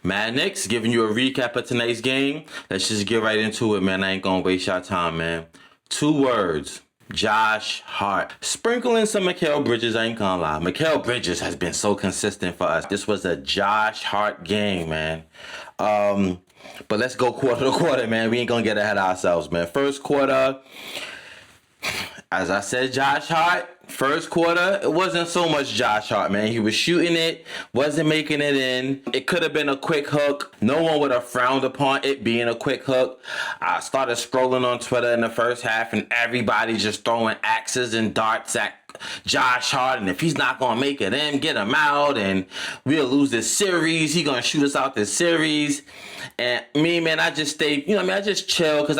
Mad Knicks, giving you a recap of tonight's game. Let's just get right into it, man. I ain't gonna waste your time, man. 2 words. Josh Hart. Sprinkling some Mikal Bridges, I ain't gonna lie. Mikal Bridges has been so consistent for us. This was a Josh Hart game, man. But let's go quarter to quarter, man. We ain't gonna get ahead of ourselves, man. First quarter, as I said, Josh Hart. First quarter, it wasn't so much Josh Hart, man. He was shooting it, wasn't making it in. It could have been a quick hook. No one would have frowned upon it being a quick hook. I started scrolling on Twitter in the first half, and everybody just throwing axes and darts at Josh Hart, and if he's not gonna make it in, get him out, and we'll lose this series. He gonna shoot us out this series. And me, man, I just stayed, I just chill, because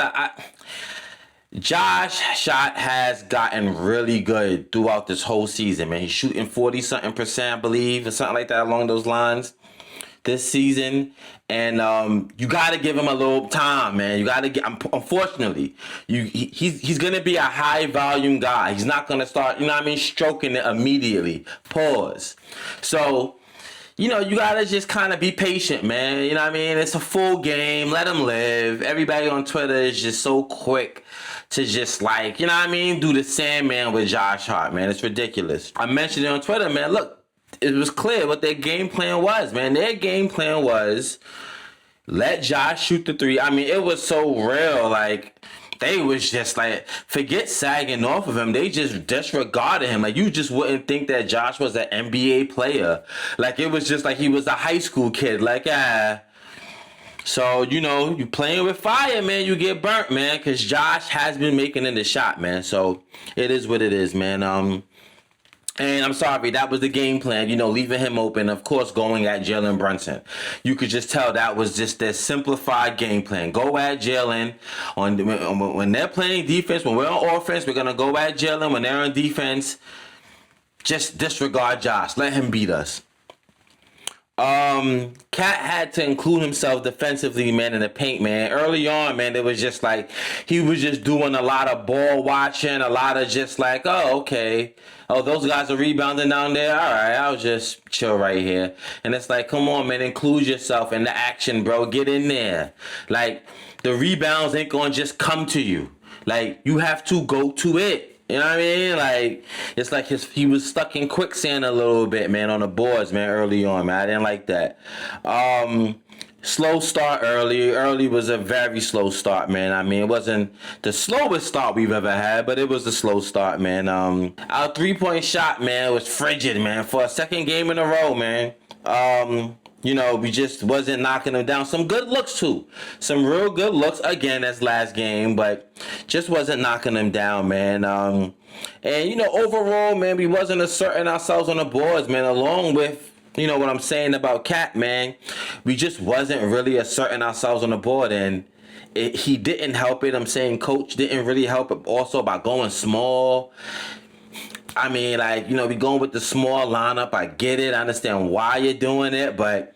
Josh shot has gotten really good throughout this whole season, man. He's shooting 40-something%, I believe, or something like that along those lines this season. And you got to give him a little time, man. You got to get, unfortunately, he's going to be a high volume guy. He's not going to start, stroking it immediately. Pause. So, you got to just kind of be patient, man. It's a full game. Let him live. Everybody on Twitter is just so quick to just do the Sandman with Josh Hart, man. It's ridiculous. I mentioned it on Twitter, man. Look, it was clear what their game plan was, man. Their game plan was let Josh shoot the three. It was so real. They was just forget sagging off of him. They just disregarded him. You just wouldn't think that Josh was an NBA player. It was just he was a high school kid. So, you playing with fire, man, you get burnt, man, because Josh has been making it a shot, man. So, it is what it is, man. And I'm sorry, that was the game plan, leaving him open, of course, going at Jalen Brunson. You could just tell that was just their simplified game plan. Go at Jalen. When they're playing defense, when we're on offense, we're going to go at Jalen. When they're on defense, just disregard Josh. Let him beat us. Cat had to include himself defensively, man, in the paint, man. Early on, man, it was just he was just doing a lot of ball watching, a lot of just oh, okay. Oh, those guys are rebounding down there. All right, I'll just chill right here. And it's come on, man, include yourself in the action, bro. Get in there. The rebounds ain't gonna just come to you. You have to go to it. You know what I mean? It's he was stuck in quicksand a little bit, man, on the boards, man, early on, man. I didn't like that. Slow start early. Early was a very slow start, man. It wasn't the slowest start we've ever had, but it was a slow start, man. Our 3-point shot, man, was frigid, man, for a second game in a row, man. We just wasn't knocking them down. Some good looks, too. Some real good looks, again, as last game, but just wasn't knocking them down, man. And, overall, man, we wasn't asserting ourselves on the boards, man, along with, what I'm saying about Cat, man. We just wasn't really asserting ourselves on the board, and he didn't help it. I'm saying Coach didn't really help it also by going small. We going with the small lineup. I get it. I understand why you're doing it, but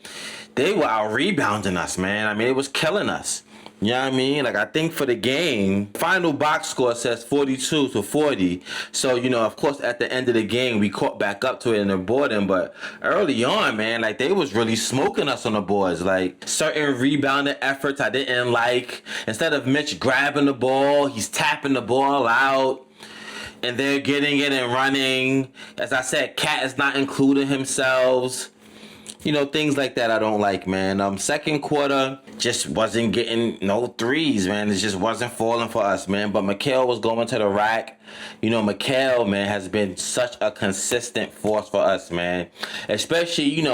they were out rebounding us, man. It was killing us. You know what I mean? I think for the game, final box score says 42-40. So, of course, at the end of the game, we caught back up to it in the boarding. But early on, man, they was really smoking us on the boards. Certain rebounding efforts I didn't like. Instead of Mitch grabbing the ball, he's tapping the ball out. And they're getting it and running. As I said, Cat is not including himself. Things like that I don't like, man. Second quarter just wasn't getting no threes, man. It just wasn't falling for us, man. But Mikal was going to the rack. Mikal, man, has been such a consistent force for us, man. Especially,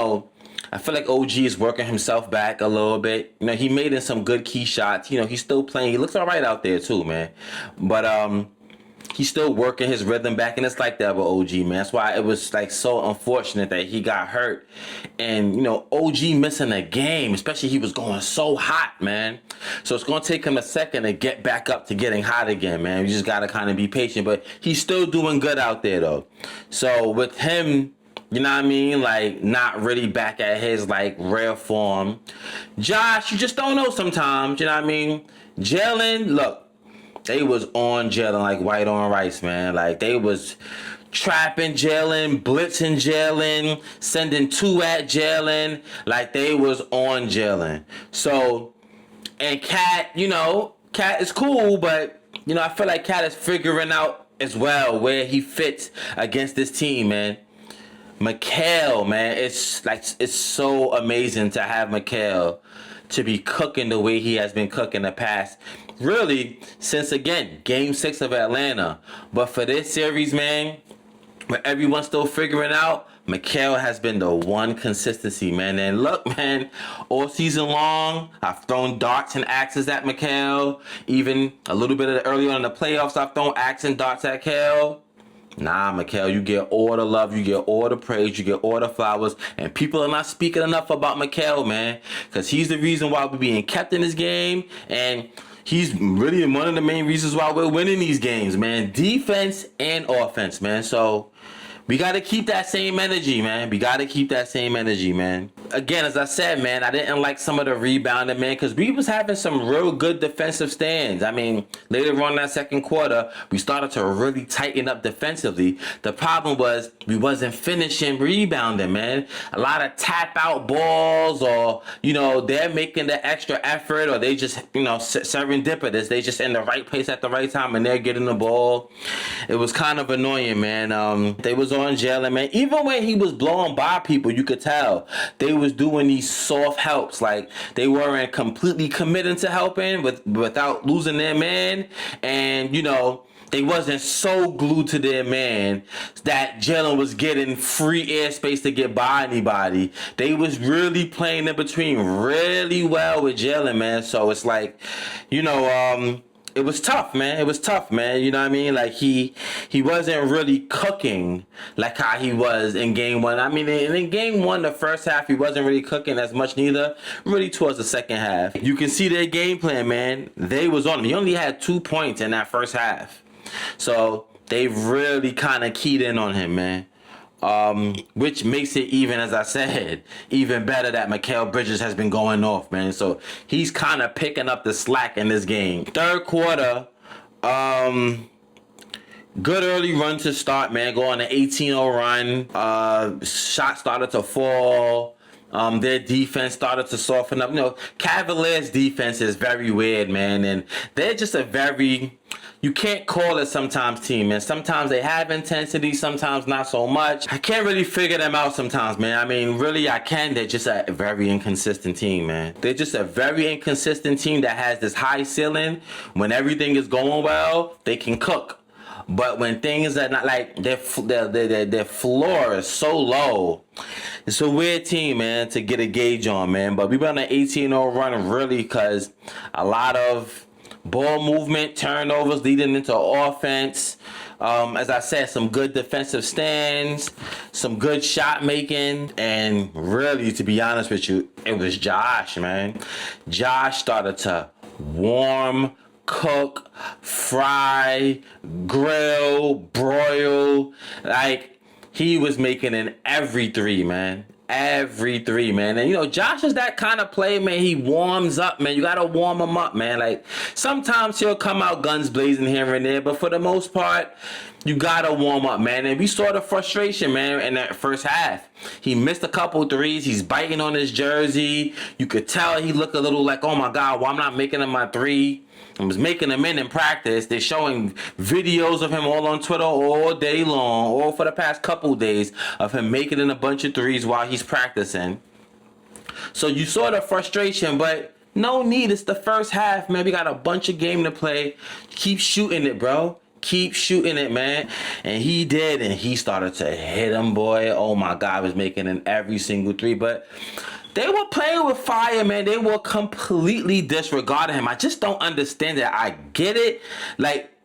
I feel like OG is working himself back a little bit. He made in some good key shots. He's still playing. He looks all right out there, too, man. But, he's still working his rhythm back, and it's like that with OG, man. That's why it was so unfortunate that he got hurt. And, OG missing a game, especially he was going so hot, man. So it's going to take him a second to get back up to getting hot again, man. You just got to kind of be patient. But he's still doing good out there, though. So with him, not really back at his, rare form. Josh, you just don't know sometimes, Jalen, look. They was on Jalen like white on rice, man. They was trapping Jalen, blitzing Jalen, sending two at Jalen, like they was on Jalen. So, and Cat, Cat is cool, but I feel like Cat is figuring out as well where he fits against this team, man. Mikal, man, it's so amazing to have Mikal to be cooking the way he has been cooking the past, really, since again, Game 6 of Atlanta. But for this series, man, where everyone's still figuring out, Mikal has been the one consistency, man. And look, man, all season long, I've thrown darts and axes at Mikal. Even a little bit earlier in the playoffs, I've thrown axes and darts at Mikal. Nah, Mikal, you get all the love, you get all the praise, you get all the flowers, and people are not speaking enough about Mikal, man, because he's the reason why we're being kept in this game, and he's really one of the main reasons why we're winning these games, man. Defense and offense, man. So we got to keep that same energy, man. We got to keep that same energy, man. Again, as I said, man, I didn't like some of the rebounding, man, because we was having some real good defensive stands. I mean, later on in that second quarter, we started to really tighten up defensively. The problem was we wasn't finishing rebounding, man. A lot of tap out balls, or, they're making the extra effort, or they just, serendipitous. They just in the right place at the right time, and they're getting the ball. It was kind of annoying, man. They was on Jalen, man. Even when he was blowing by people, you could tell they was doing these soft helps. Like, they weren't completely committing to helping without losing their man. And, they wasn't so glued to their man that Jalen was getting free airspace to get by anybody. They was really playing in between really well with Jalen, man. So it's like, it was tough, man. It was tough, man. You know what I mean? Like, he wasn't really cooking like how he was in game one. I mean, in game one, the first half, he wasn't really cooking as much neither. Really towards the second half. You can see their game plan, man. They was on him. He only had 2 points in that first half. So they really kind of keyed in on him, man. Which makes it even, as I said, even better that Mikal Bridges has been going off, man. So he's kind of picking up the slack in this game. Third quarter, good early run to start, man. Go on an 18-0 run. Shots started to fall. Their defense started to soften up. Cavaliers' defense is very weird, man. And they're just you can't call it sometimes team, man. Sometimes they have intensity, sometimes not so much. I can't really figure them out sometimes, man. I mean, really, I can. They're just a very inconsistent team, man. They're just a very inconsistent team that has this high ceiling. When everything is going well, they can cook. But when things are not, like, their floor is so low. It's a weird team, man, to get a gauge on, man. But we went on an 18-0 run, really, because a lot of ball movement, turnovers leading into offense. As I said, some good defensive stands, some good shot making, and really, to be honest with you, it was Josh, man. Josh started to warm, cook, fry, grill, broil. Like, he was making in every three, man. Every three, man. And Josh is that kind of player, man. He warms up, man. You gotta warm him up, man. Like, sometimes he'll come out guns blazing here and there, but for the most part, you gotta warm up, man. And we saw the frustration, man, in that first half. He missed a couple threes. He's biting on his jersey. You could tell he looked a little like, oh my God, why I'm not making him my three. I was making them in practice. They're showing videos of him all on Twitter all day long, or for the past couple days, of him making in a bunch of threes while he's practicing. So you saw the frustration, but no need. It's the first half, man. We got a bunch of game to play. Keep shooting it, bro. Keep shooting it, man. And he did, and he started to hit him, boy. Oh my God, was making in every single three. But they were playing with fire, man. They were completely disregarding him. I just don't understand it. I get it. Like,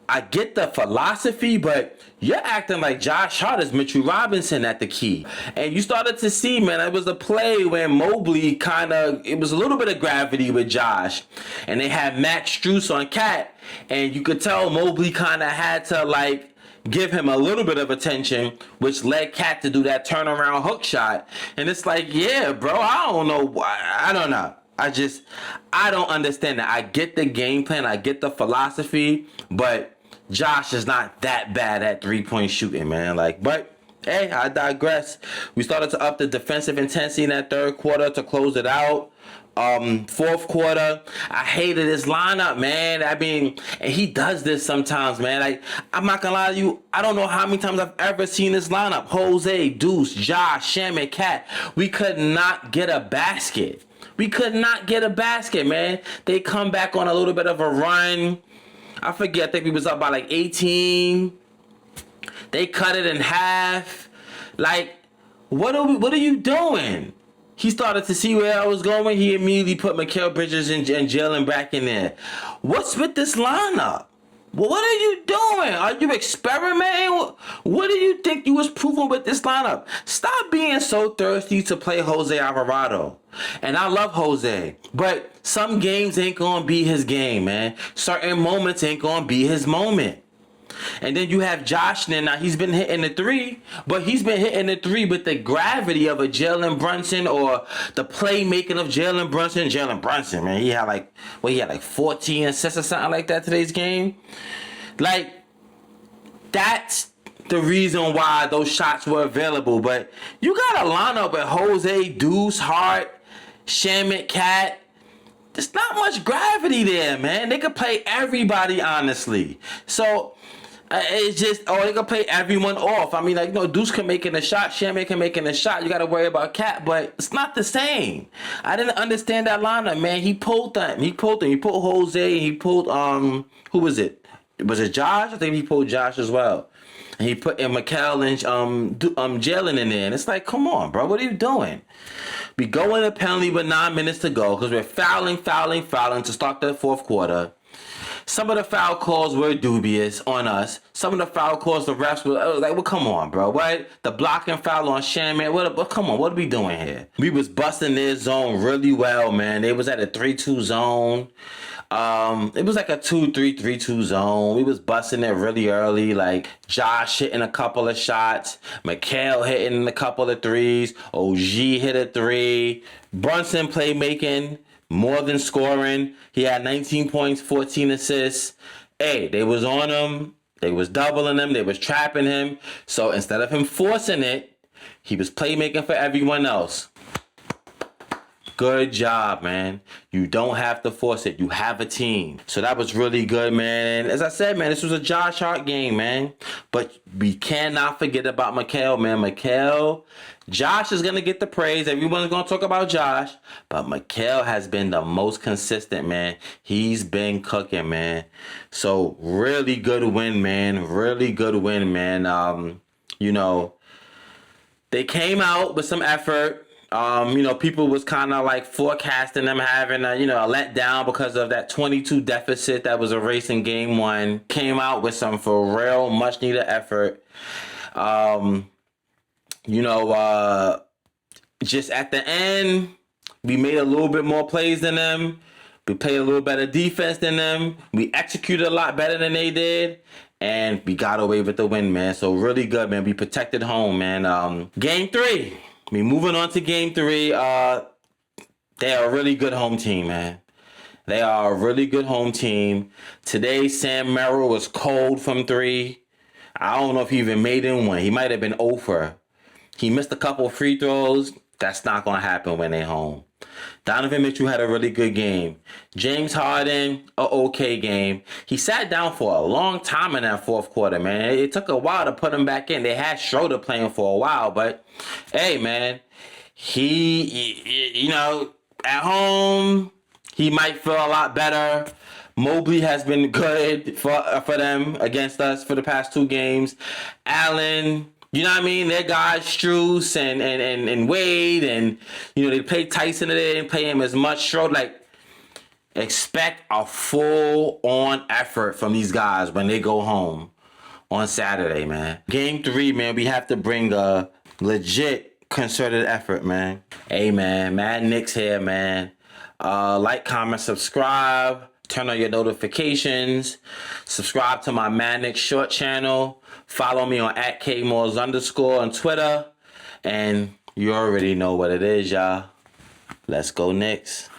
I get the philosophy, but you're acting like Josh Hart is Mitchell Robinson at the key. And you started to see, man, it was a play where Mobley it was a little bit of gravity with Josh. And they had Max Strus on Cat. And you could tell Mobley kind of had to, like, give him a little bit of attention, which led Cat to do that turnaround hook shot. And it's like, yeah, bro, I don't know why. I don't know. I don't understand that. I get the game plan. I get the philosophy, but Josh is not that bad at 3-point shooting, man. Like, but hey, I digress. We started to up the defensive intensity in that third quarter to close it out. Fourth quarter, I hated his lineup, man. I mean, and he does this sometimes, man. Like, I'm not gonna lie to you, I don't know how many times I've ever seen this lineup. Jose, Deuce, Josh, Shaman, Cat. We could not get a basket. We could not get a basket, man. They come back on a little bit of a run. I forget, I think we was up by like 18. They cut it in half. Like, what are you doing? He started to see where I was going. He immediately put Mikal Bridges and Jalen back in there. What's with this lineup? What are you doing? Are you experimenting? What do you think you was proving with this lineup? Stop being so thirsty to play Jose Alvarado. And I love Jose, but some games ain't gonna be his game, man. Certain moments ain't gonna be his moment. And then you have Josh now he's been hitting the three, but he's been hitting the three with the gravity of a Jalen Brunson or the playmaking of Jalen Brunson. Jalen Brunson, man, he had like 14 assists or something like that today's game. Like, that's the reason why those shots were available. But you got a lineup with Jose, Deuce, Hart, Shamit, Cat. There's not much gravity there, man. They could play everybody, honestly. So it's just, they can play everyone off. I mean, like, Deuce can make it a shot, Shaman can make it a shot. You got to worry about Cat, but it's not the same. I didn't understand that lineup, man. He pulled them. He pulled Jose. He pulled who was it? Was it Josh? I think he pulled Josh as well. And he put in Mikal and Jalen in there. And it's like, come on, bro. What are you doing? We go in a penalty with 9 minutes to go because we're fouling to start the fourth quarter. Some of the foul calls were dubious on us. Some of the foul calls, the refs were like, well, come on, bro. What? The blocking foul on Shaman. Come on, what are we doing here? We was busting their zone really well, man. They was at a 3-2 zone. It was like a 2-3-3-2 zone. We was busting it really early. Like, Josh hitting a couple of shots. Mikal hitting a couple of threes. OG hit a three. Brunson playmaking. More than scoring. He had 19 points, 14 assists. Hey, they was on him. They was doubling him. They was trapping him. So instead of him forcing it, he was playmaking for everyone else. Good job, man. You don't have to force it. You have a team. So that was really good, man. As I said, man, this was a Josh Hart game, man. But we cannot forget about Mikal, man. Josh is going to get the praise. Everyone's going to talk about Josh. But Mikal has been the most consistent, man. He's been cooking, man. So really good win, man. Really good win, man. They came out with some effort. People was kind of like forecasting them having a letdown because of that 22 deficit that was erased in game one. Came out with some for real much needed effort. Just at the end, we made a little bit more plays than them. We played a little better defense than them. We executed a lot better than they did. And we got away with the win, man. So really good, man. We protected home, man. Game 3. We moving on to game 3. They are a really good home team, man. They are a really good home team. Today, Sam Merrill was cold from 3. I don't know if he even made in one. He might have been 0 for. He missed a couple of free throws. That's not going to happen when they're home. Donovan Mitchell had a really good game. James Harden, a okay game. He sat down for a long time in that fourth quarter, man. It took a while to put him back in. They had Schroeder playing for a while, but hey, man, he at home, he might feel a lot better. Mobley has been good for them against us for the past 2 games. Allen, you know what I mean? Their guys, Strus and Wade, and they play Tyson today and play him as much. Schroeder, like, expect a full-on effort from these guys when they go home on Saturday, man. Game 3, man, we have to bring a legit concerted effort, man. Hey, man, Mad Knicks here, man. Like, comment, subscribe. Turn on your notifications. Subscribe to my Mad Knicks short channel. Follow me on @KMoores_ on Twitter. And you already know what it is, y'all. Let's go Knicks.